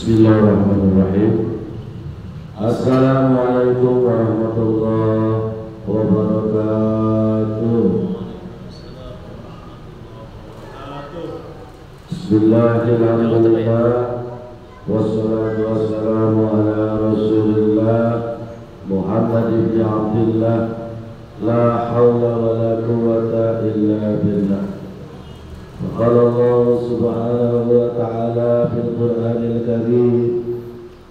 Bismillahirrahmanirrahim. Assalamualaikum warahmatullahi wabarakatuh. Bismillahirrahmanirrahim. Wassalatu wassalamu ala Rasulillah Muhammad ibn Abdullah. La hawla wa la quwwata illa billah. Qala Allah subhanahu wa ta'ala fil Qur'anil Karim.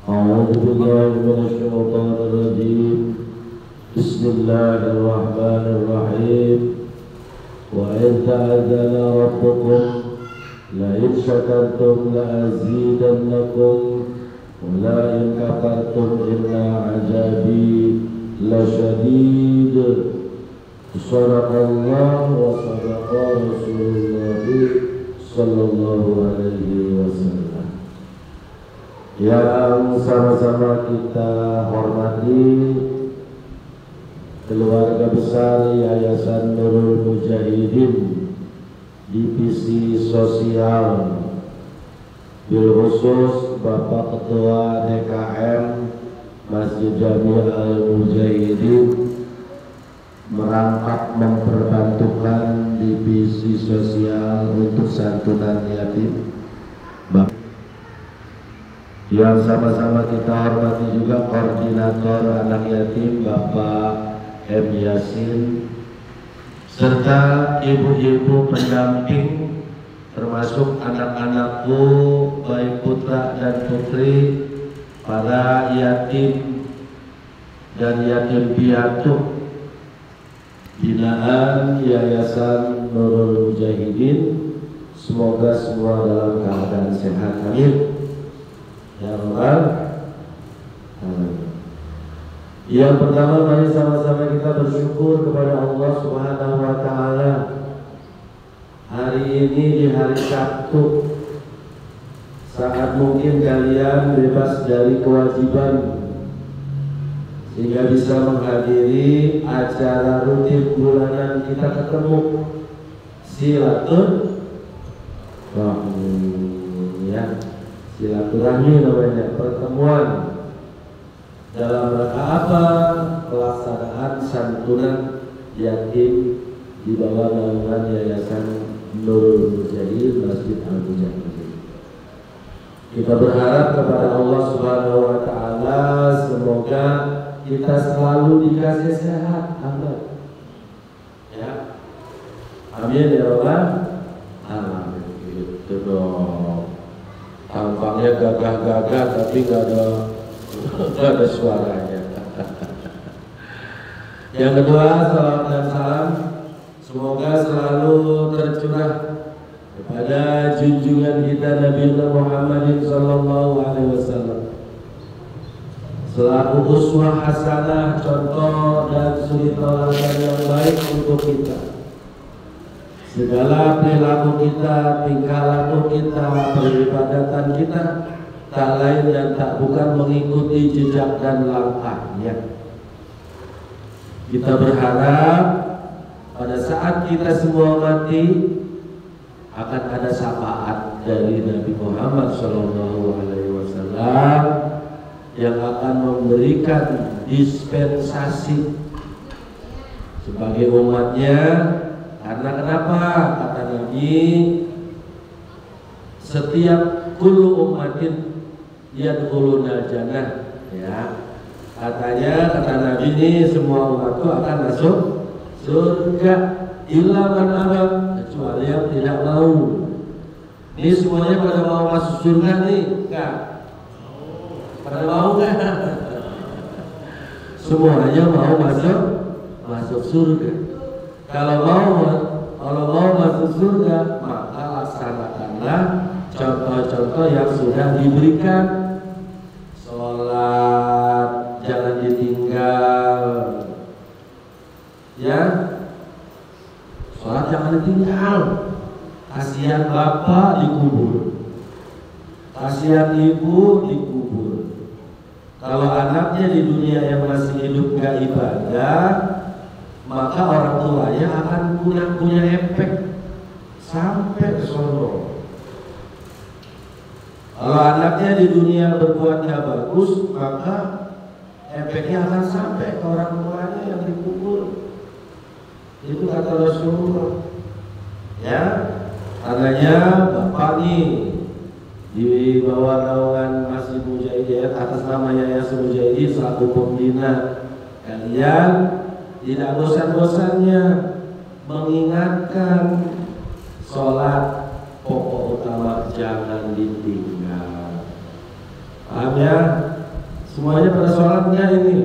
A'udzu billahi minasy syaithanir rajim. Bismillahirrahmanirrahim. Wa idh ta'adzana rabbukum la in syakartum la azidannakum wa la in kafartum inna 'adzabi lasyadid. Sadaqallahu wa sadaqa Rasulullah sallallahu alaihi wasallam. Yang sama-sama kita hormati keluarga besar Yayasan Nurul Mujahidin, Divisi Sosial, bil khusus Bapak Ketua DKM Masjid Jami Al-Mujahidin merangkap memperbantukan divisi sosial untuk santunan yatim. Yang sama-sama kita hormati juga koordinator anak yatim Bapak M. Yasin, serta ibu-ibu pendamping termasuk anak-anakku baik putra dan putri, para yatim dan yatim piatu binaan Yayasan Nurul Mujahidin. Semoga semua dalam keadaan sehat, amin ya Rabbal alamin. Yang pertama, mari sama-sama kita bersyukur kepada Allah Subhanahu wa ta'ala. Hari ini di hari Sabtu, saat mungkin kalian bebas dari kewajiban sehingga bisa menghadiri acara rutin bulanan kita ketemu silaturahmi, ya, silaturahmi namanya, pertemuan dalam rangka apa? Pelaksanaan santunan yatim di bawah naungan Yayasan Nurul Mujahidin Masjid Al-Mujahidin. Kita berharap kepada Allah Subhanahu wa ta'ala semoga kita selalu dikasih sehat, amin ya, amin ya Rabbal alamin. Gitu dong, tampaknya gagah-gagah tapi gak ada suaranya. Yang kedua, salam dan salam semoga selalu tercurah kepada junjungan kita Nabi Muhammad sallallahu alaihi wasallam selaku uswah hasanah, contoh dan suri tauladan yang baik untuk kita. Segala perilaku kita, tingkah laku kita, peribadatan kita tak lain dan tak bukan mengikuti jejak dan langkahnya. Kita berharap pada saat kita semua mati akan ada syafaat dari Nabi Muhammad SAW yang akan memberikan dispensasi sebagai umatnya. Karena kenapa? Kata Nabi, setiap kullu ummatin yadkhuluna jannah, ya. Katanya, kata Nabi ini, semua umatku akan masuk surga illa man aba, kecuali yang tidak mau. Ini semuanya pada mau masuk surga nih? Enggak. Pada mau nggak? Semuanya mau masuk surga. Kalau mau masuk surga, maka laksanakanlah contoh-contoh yang sudah diberikan. Sholat jangan ditinggal, ya. Sholat jangan ditinggal. Kasihan bapak dikubur, kasihan ibu dikubur. Kalau anaknya di dunia yang masih hidup gak ibadah, maka orang tuanya akan punya efek sampai sono. Kalau anaknya di dunia berbuat yang bagus, maka efeknya akan sampai ke orang tuanya yang dikubur. Itu kata Rasulullah. Ya, katanya bapak nih di bawah naungan Masjid Mujahidin atas nama Yayasan Mujahidin selaku pembina, kalian tidak bosan-bosannya mengingatkan sholat pokok utama jangan ditinggal. Paham ya? Semuanya pada sholatnya ini.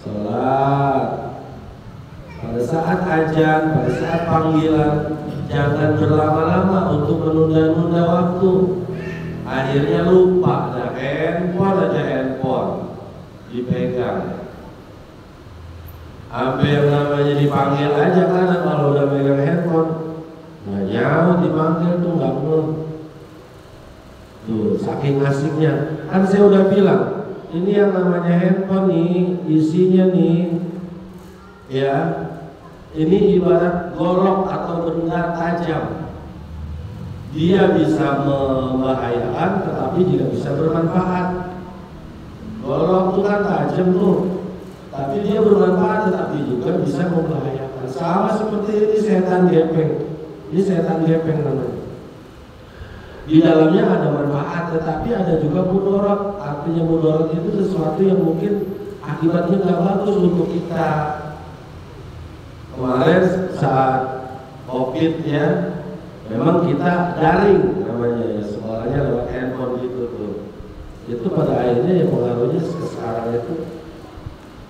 Sholat pada saat ajan, pada saat panggilan, jangan berlama-lama untuk menunda-nunda waktu. Akhirnya lupa, ada handphone dipegang. Hampir namanya dipanggil aja kan, kalau udah megang handphone nggak nyaut dipanggil tuh nggak mau. Tuh saking asiknya. Kan saya udah bilang, ini yang namanya handphone nih, isinya nih, ya, ini ibarat golok atau benda tajam. Dia bisa membahayakan, tetapi juga bisa bermanfaat. Golok itu kan tajam tuh, tapi dia bermanfaat, tetapi juga bisa membahayakan. Sama seperti ini setan gepeng. Ini setan gepeng namanya. Di dalamnya ada manfaat, tetapi ada juga mudarat. Artinya mudarat itu sesuatu yang mungkin akibatnya nggak bagus untuk kita. Kemarin saat COVID ya, memang kita daring namanya ya, sekolahnya lewat handphone gitu tuh. Itu pada akhirnya yang pengaruhnya sekarang itu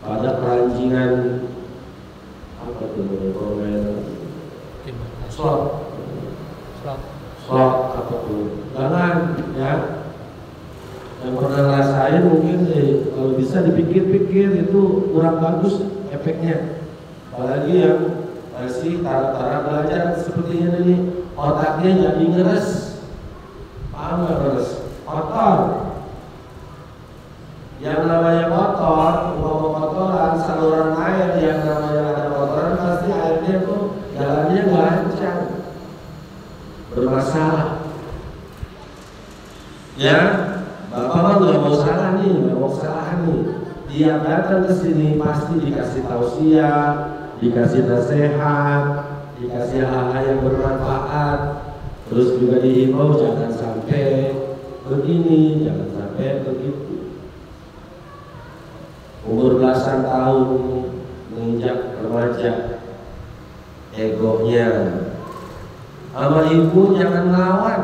pada keranjingan apa tuh namanya, slot apa tuh, jangan ya. Yang pernah ngerasain mungkin kalau bisa dipikir-pikir itu kurang bagus efeknya. Apalagi yang masih tara-tara belajar seperti ini, otaknya jadi ngeres. Paham nggak ngeres? Kotor. Yang namanya kotor, kotoran saluran air yang namanya ada kotoran, pasti airnya tuh jalannya nggak lancar, bermasalah. Ya, bapak mah nggak mau salah nih, nggak mau kesalahan nih. Dia datang ke sini pasti dikasih tausiah, dikasih nasihat, dikasih hal-hal yang bermanfaat. Terus juga dihimbau jangan sampai begini, jangan sampai begitu. Umur belasan tahun menginjak remaja, egonya sama ibu jangan ngelawan.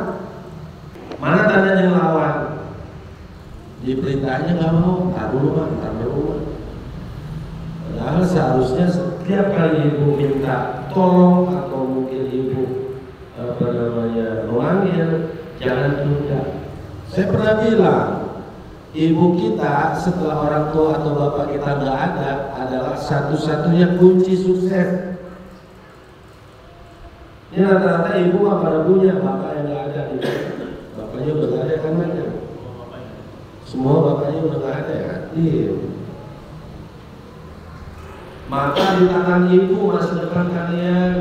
Mana tandanya ngelawan? Diperintahnya nggak mau, tar dulu. Padahal seharusnya setiap kali ibu minta tolong atau mungkin ibu memanggil, jangan tunda. Saya pernah bilang, ibu kita setelah orang tua atau bapak kita nggak ada adalah satu-satunya kunci sukses. Ini rata-rata ibu nggak pada punya, bapak yang nggak ada. Bapaknya udah nggak ada kan banyak. Semua bapaknya udah nggak ada ya. Iya. Maka di tangan ibu masa depan kalian.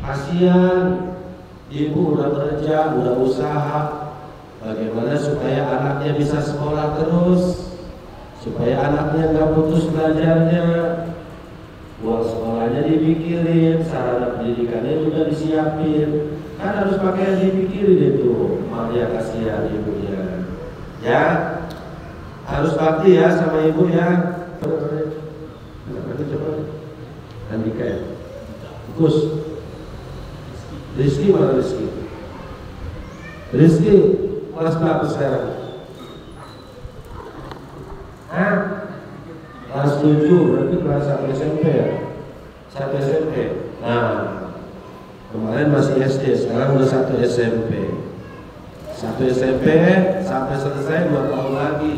Kasihan, ibu udah kerja, udah usaha. Bagaimana supaya anaknya bisa sekolah terus, supaya anaknya nggak putus belajarnya, uang sekolahnya dipikirin, sarana pendidikannya juga disiapin. Kan harus pakai yang dipikirin itu, makanya kasihan ibunya. Ya, harus bakti ya sama ibu ya. Coba Andika ya, Gus, Rizky mana Rizky? Rizky kelas berapa sekarang? Hah? Kelas 7, berarti kelas 1 SMP ya? 1 SMP. Nah, kemarin masih SD, sekarang udah 1 SMP. 1 SMP sampai selesai 2 tahun lagi.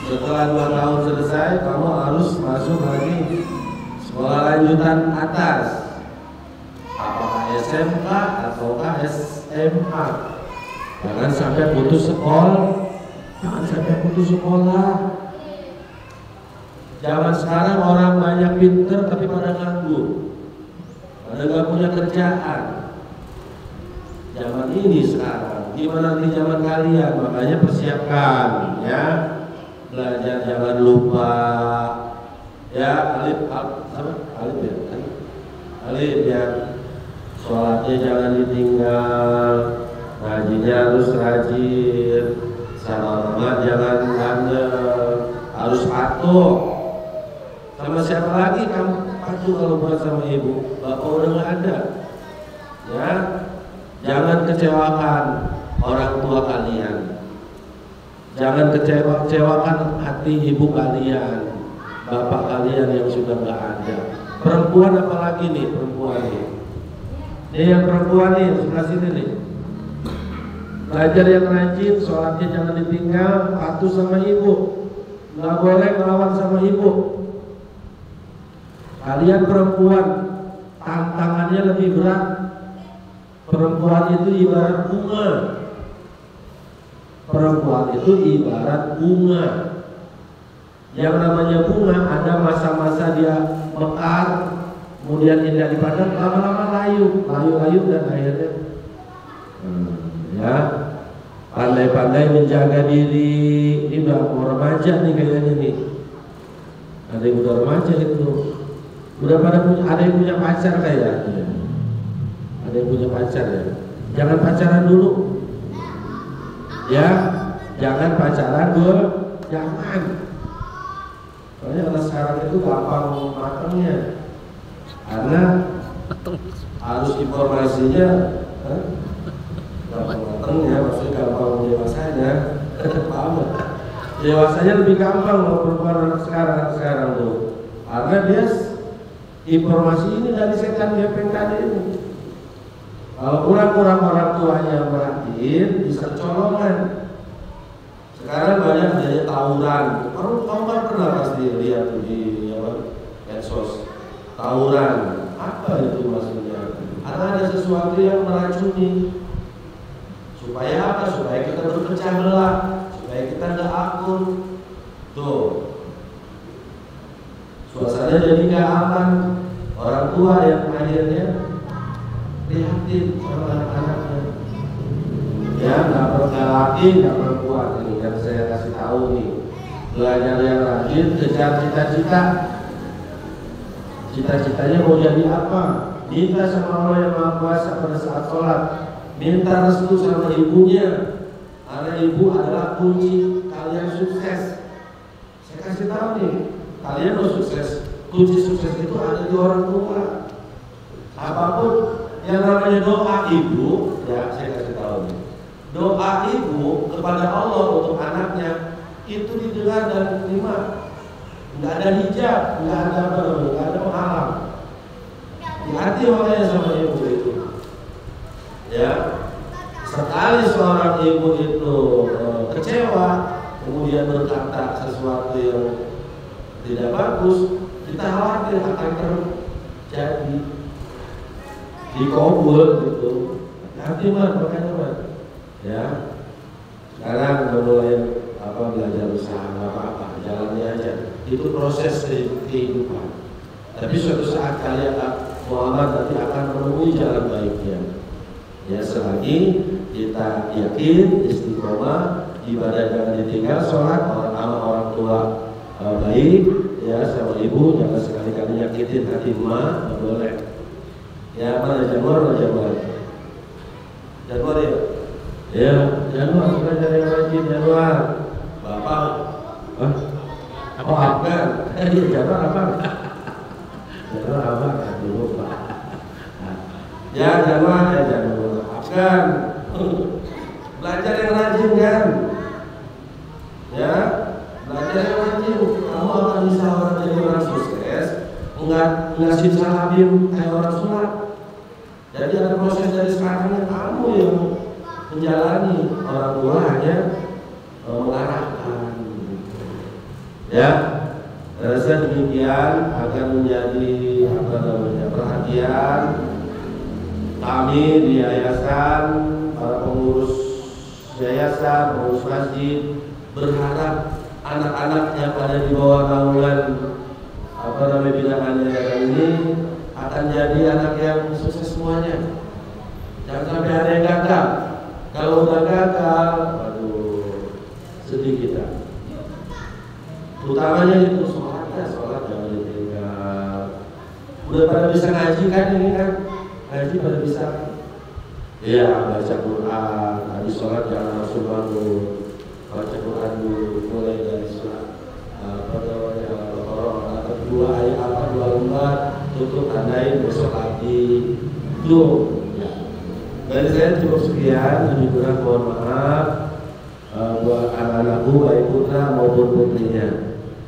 Setelah 2 tahun selesai, kamu harus masuk lagi sekolah lanjutan atas. Apakah SMK ataukah SMA? Jangan sampai putus sekolah. Jangan sampai putus sekolah. Zaman sekarang orang banyak pinter tapi pada nganggur, pada nggak punya kerjaan. Zaman ini sekarang gimana nanti zaman kalian, makanya persiapkan ya, belajar jangan lupa ya, alif ya, sholatnya jangan ditinggal, ngajinya harus rajin, salamat jangan bandel, harus patuh. Sama siapa lagi kamu patuh kalau bukan sama ibu? Bapak udah nggak ada ya. Jangan kecewakan orang tua kalian, jangan kecewakan hati ibu kalian, bapak kalian yang sudah nggak ada. Perempuan apalagi nih, perempuan nih. Ini yang perempuan nih, sebelah sini nih. Belajar yang rajin, sholatnya jangan ditinggal, patuh sama ibu, nggak boleh melawan sama ibu. Kalian perempuan, tantangannya lebih berat. Perempuan itu ibarat bunga. Perempuan itu ibarat bunga. Yang namanya bunga ada masa-masa dia mekar, kemudian indah dipandang, lama-lama layu dan akhirnya ya pandai-pandai menjaga diri. Ini udah mau remaja nih kayaknya nih. Ada yang udah remaja itu, udah pada punya, ada yang punya pacar kayaknya. Ada yang punya pacar ya. Jangan pacaran dulu ya, jangan pacaran dulu, jangan. Soalnya anak sekarang itu gampang matangnya, karena harus informasinya gampang matangnya, maksudnya gampang dewasanya. Paham? Dewasanya lebih gampang loh perempuan anak sekarang tuh, karena dia informasi ini dari setan gepeng tadi ini. Kalau kurang-kurang orang tuanya merhatiin, bisa colongan. Sekarang banyak jadi tawuran. Kamu kan pernah pasti lihat di medsos tawuran. Apa itu maksudnya? Karena ada sesuatu yang meracuni. Supaya apa? Supaya kita berpecah belah, supaya kita nggak akur. Tuh, suasana jadi nggak aman. Orang tua yang akhirnya prihatin sama anak-anaknya. Ya, nggak laki, nggak perempuan. Ini yang saya kasih tahu nih. Belajar yang rajin, kejar cita-cita. Cita-citanya mau jadi apa? Minta sama Allah yang Maha Kuasa pada saat sholat. Minta restu sama ibunya, karena ibu adalah kunci kalian sukses. Saya kasih tahu nih, kalian mau sukses. Kunci sukses itu ada di orang tua. Apapun yang namanya doa ibu, ya saya kasih tahu nih, doa ibu kepada Allah untuk anaknya itu didengar dan diterima. Nggak ada hijab, nggak ada penghalang. Hati makanya sama ibu itu. Ya, sekali seorang ibu itu kecewa, kemudian berkata sesuatu yang tidak bagus, kita khawatir akan terjadi dikabul gitu. Hati man, makanya man. Ya, sekarang udah mulai belajar usaha, nggak apa-apa, jalannya aja. Itu proses kehidupan. Tapi suatu saat kalian Muhammad nanti akan menemui jalan baiknya. Ya, selagi kita yakin istiqomah, ibadah jangan ditinggal, sholat sama orang tua baik, ya sama ibu, jangan sekali-kali nyakitin hati emak, nggak boleh. Ya, mana Januar ya? Ya, Januar belajar yang rajin Januar. Bapak, oh Afgan, Januar apa? Januar apa? Dulu Pak. Ya Januar Afgan, belajar yang rajin kan? Ya, belajar yang rajin. Kamu akan bisa jadi orang sukses, nggak simsalabim kayak orang sulap. Jadi ada proses dari sekarang, kamu yang menjalani, orang tua hanya mengarahkan. Ya, rasa demikian akan menjadi perhatian kami di yayasan, para pengurus yayasan, pengurus masjid, berharap anak-anak yang ada di bawah naungan binaan yayasan ini akan jadi anak yang sukses semuanya. Jangan sampai ada yang gagal. Kalau udah gagal, aduh, sedih kita. Utamanya itu sholat jangan ditinggal. Udah pada bisa ngaji kan ini kan? Ngaji pada bisa. Iya, baca Quran. Habis sholat jangan langsung bangun. Baca Quran dulu, mulai dari surat dua ayat apa 2 lembar, tutup tandain besok lagi. Itu. Ya. Dari saya cukup sekian, lebih kurang mohon maaf buat anak-anakku baik putra maupun putrinya.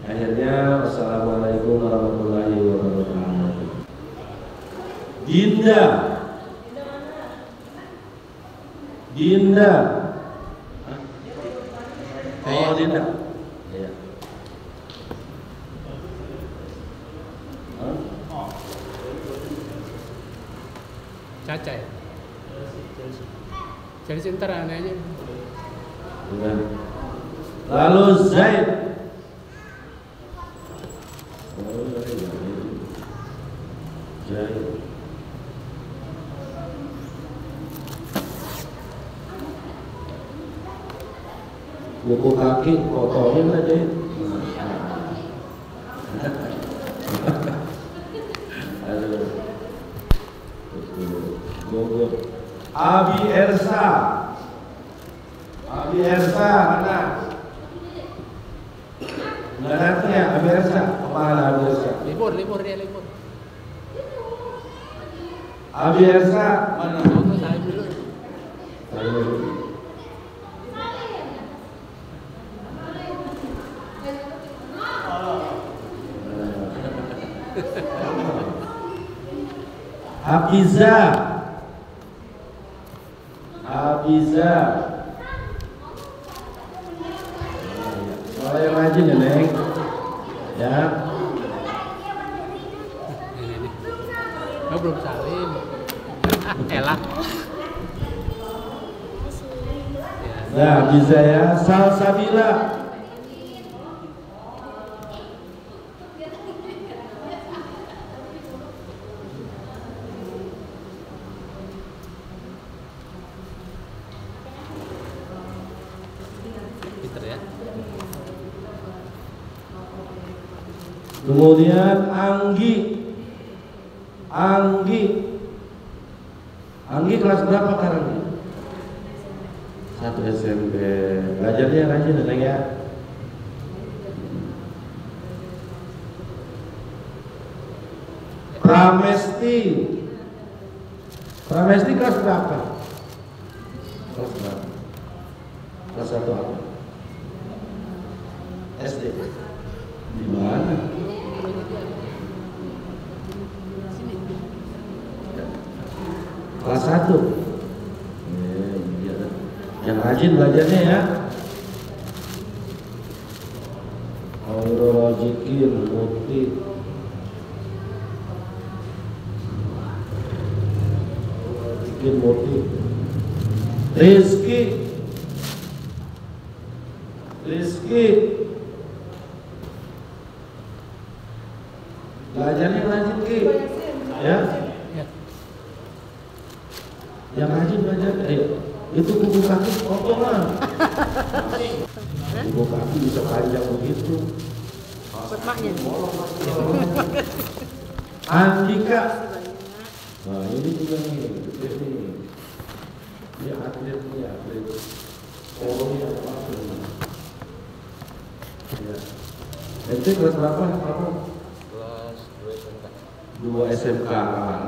Akhirnya wassalamualaikum warahmatullahi wabarakatuh. Dinda. Oh, Dinda. Iya. Caca ya? Jadi sebentar anaknya. Lalu Zaid. Buku kaki kotorin aja. Abi Ersa mana? Nggak datang ya Abi Ersa? Kemana Abi Ersa? Libur dia. Abi Ersa mana? Saya dulu. Hafiza. Soalnya yang rajin ya Neng. Ya. Ini. Oh, belum salim. Elah. Ya, bisa ya. Salsabila. Kemudian Anggi kelas berapa sekarang? 1 SMP. Belajarnya rajin Neng ya. Pramesti kelas berapa? Kelas 1 apa? SD. Di mana? Kelas 1. Yang rajin belajarnya ya. Aurologikin Muti. Rizky. Belajarnya rajin Ki. Ya. Yang rajin belajar, itu kuku kaki potongan. Kuku kaki bisa panjang begitu. Andika. Nah ini juga nih, dia atlet. Oh ya, ya. Itu kelas berapa? Kelas 2 SMK. 2 SMK.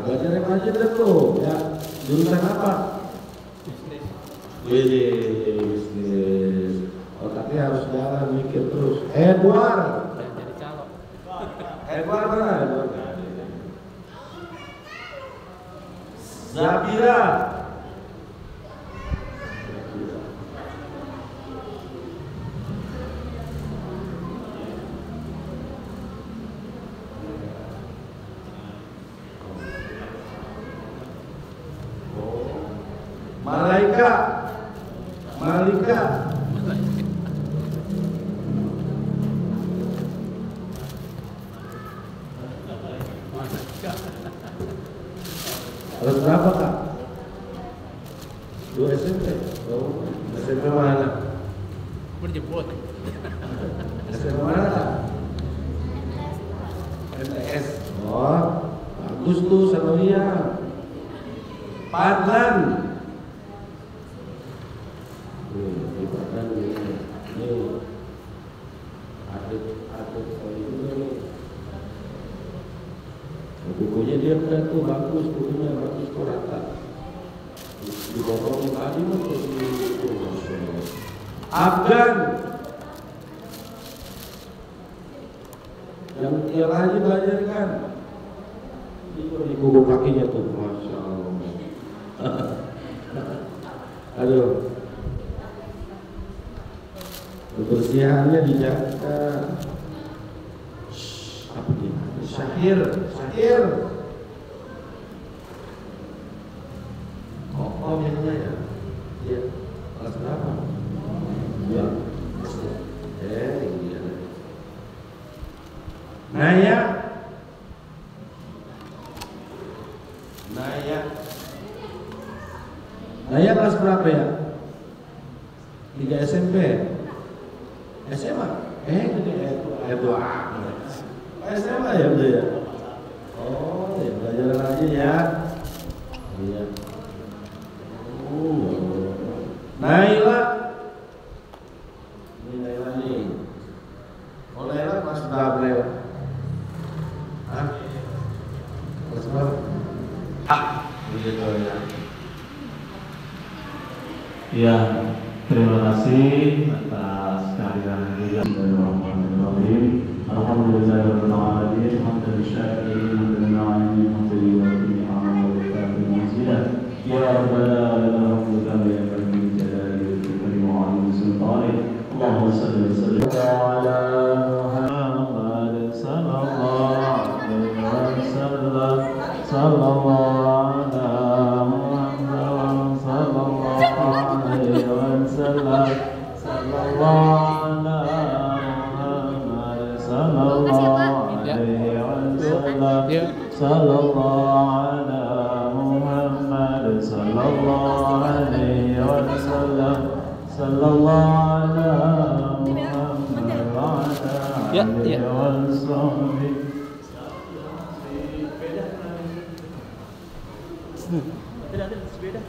Belajar yang rajin deh tuh, ya. Jurusan apa? Bisnis. Otaknya harus jalan, mikir terus. Edward. Jadi calon. Edward mana? Zabira. Malika. Terus berapa Kak? Dua SMP. Oh, SMP mana? Berjemput. SMP mana Kak? MTS. Oh, bagus tuh Sanawiyah. Padlan. Di Padlan nih. Atlet juga nih. Bukunya dia udah tuh bagus, bukunya bagus tuh rata. Dipotong tadi mah terus Afgan. Yang tiap hari belajar kan. Di kuku kakinya tuh, masya Allah. Aduh. Kebersihannya dijaga. Apa dia? Syahir. Oh, minumnya ya? Iya. Kelas berapa? Iya. Iya. Naya. Naya kelas berapa ya? 3 SMP. SMA? Dua. SMA ya udah ya? Oh ya belajar aja ya. Iya. Naila. Ini Naila nih. Oh Naila kelas berapa ya? Hah? Kelas berapa? Begitu ya. Ya, terima kasih atas kehadiran beliau. Bismillahirrahmanirrahim. Alhamdulillahirabbil alamin. Hamdan syakirin, hamdan na'imin, hamdan yuwaffi ni'amahu wa yukafi mazidah. Ya rabbana lakal hamdu ya rabbil jalali wal ikrami wa 'azimi sultani. Allahumma shalli wa sallim ala Muhammad sallallahu alaihi wasallam. Sallallahu ala Muhammad sallallahu alaihi wasallam. Sallallahu ala Muhammad sallallahu alaihi wasallam. Sallallahu ala Muhammad sallallahu alaihi wasallam. Sallallahu ala Muhammad wa ala alihi wasallam. Tidak, sepeda.